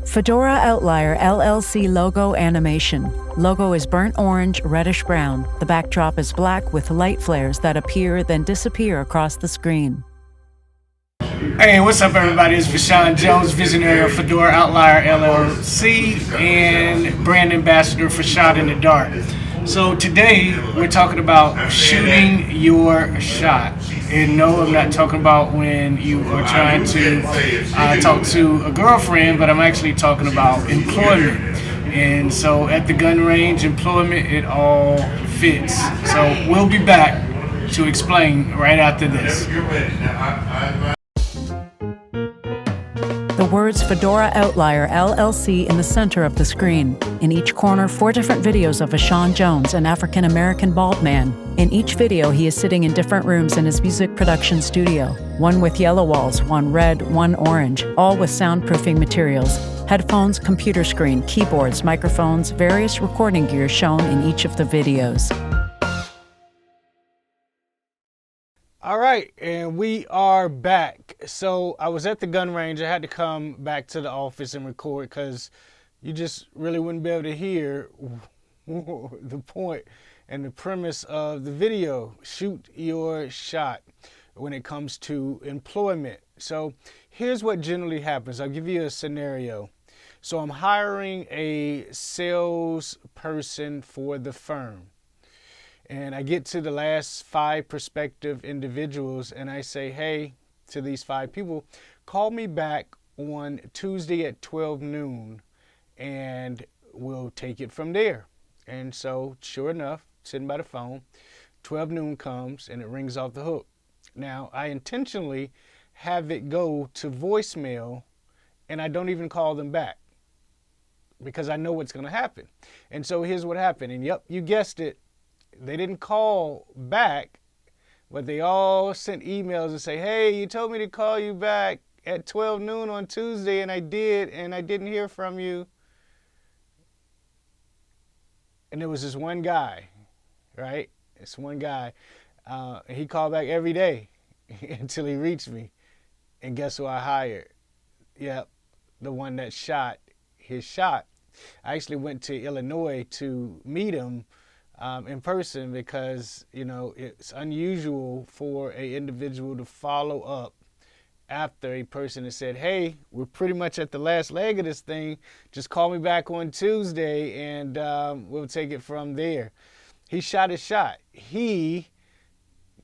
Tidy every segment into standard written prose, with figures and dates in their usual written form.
Fedora Outlier LLC logo animation. Logo is burnt orange, reddish brown. The backdrop is black with light flares that appear then disappear across the screen. Hey, what's up everybody? It's Vashaun Jones, visionary of Fedora Outlier LLC and brand ambassador for Shot in the Dark. So today we're talking about shooting your shot. And no, I'm not talking about when you are trying to talk to a girlfriend, but I'm actually talking about employment. And so at the gun range, employment, it all fits. So we'll be back to explain right after this. The words Fedora Outlier LLC in the center of the screen. In each corner, 4 different videos of Vashaun Jones, an African-American bald man. In each video, he is sitting in different rooms in his music production studio. One with yellow walls, one red, one orange, all with soundproofing materials. Headphones, computer screen, keyboards, microphones, various recording gear shown in each of the videos. All right, and we are back. So I was at the gun range. I had to come back to the office and record because you just really wouldn't be able to hear the point and the premise of the video. Shoot your shot when it comes to employment. So here's what generally happens. I'll give you a scenario. So I'm hiring a salesperson for the firm. And I get to the last 5 prospective individuals and I say, hey, to these 5 people, call me back on Tuesday at 12 noon and we'll take it from there. And so sure enough, sitting by the phone, 12 noon comes and it rings off the hook. Now I intentionally have it go to voicemail and I don't even call them back because I know what's going to happen. And so here's what happened. And yep, you guessed it. They didn't call back, but they all sent emails and say, hey, you told me to call you back at 12 noon on Tuesday, and I did, and I didn't hear from you. And there was this one guy, right? This one guy. He called back every day until he reached me. And guess who I hired? Yep, the one that shot his shot. I actually went to Illinois to meet him in person because, you know, it's unusual for an individual to follow up after a person has said, hey, we're pretty much at the last leg of this thing. Just call me back on Tuesday and we'll take it from there. He shot his shot. He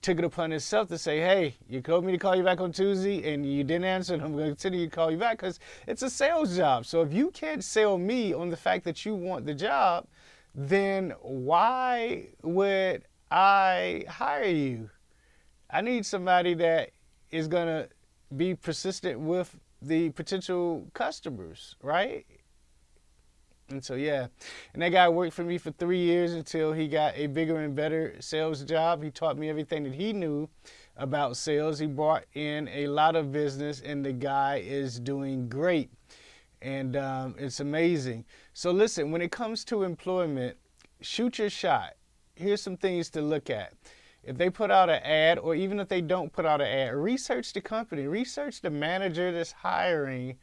took it upon himself to say, hey, you told me to call you back on Tuesday and you didn't answer, and I'm going to continue to call you back because it's a sales job. So if you can't sell me on the fact that you want the job, then why would I hire you? I need somebody that is going to be persistent with the potential customers, right? And so, yeah. And that guy worked for me for 3 years until he got a bigger and better sales job. He taught me everything that he knew about sales. He brought in a lot of business, and the guy is doing great. And it's amazing. So listen, when it comes to employment, shoot your shot. Here's some things to look at. If they put out an ad, or even if they don't put out an ad, research the company, research the manager that's hiring,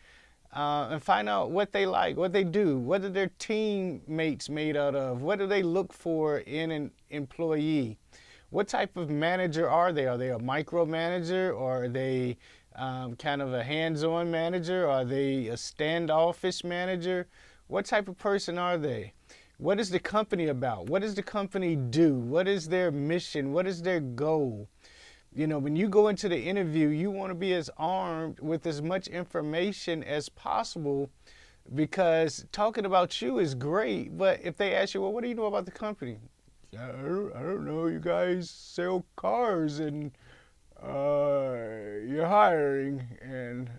and find out what they like, what they do, what are their teammates made out of, what do they look for in an employee, what type of manager are they? Are they a micromanager, or are they kind of a hands-on manager? Are they a standoffish manager? What type of person are they? What is the company about? What does the company do? What is their mission? What is their goal? You know, when you go into the interview, you want to be as armed with as much information as possible, because talking about you is great, but if they ask you, well, what do you know about the company? I don't know. You guys sell cars and you're hiring, and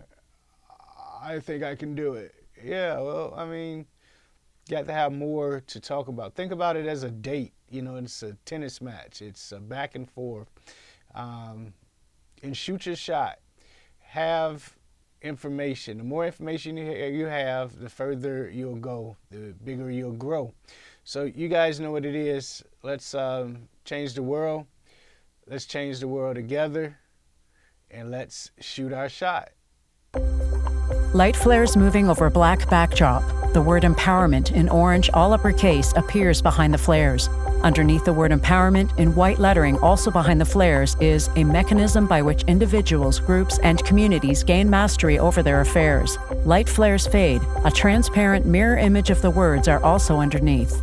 I think I can do it. Yeah, well, I mean, you got to have more to talk about. Think about it as a date. You know, it's a tennis match. It's a back and forth. And shoot your shot. Have information. The more information you have, the further you'll go, the bigger you'll grow. So you guys know what it is. Let's change the world. Let's change the world together, and let's shoot our shot. Light flares moving over a black backdrop. The word empowerment in orange, all uppercase, appears behind the flares. Underneath the word empowerment, in white lettering also behind the flares, is a mechanism by which individuals, groups, and communities gain mastery over their affairs. Light flares fade. A transparent mirror image of the words are also underneath.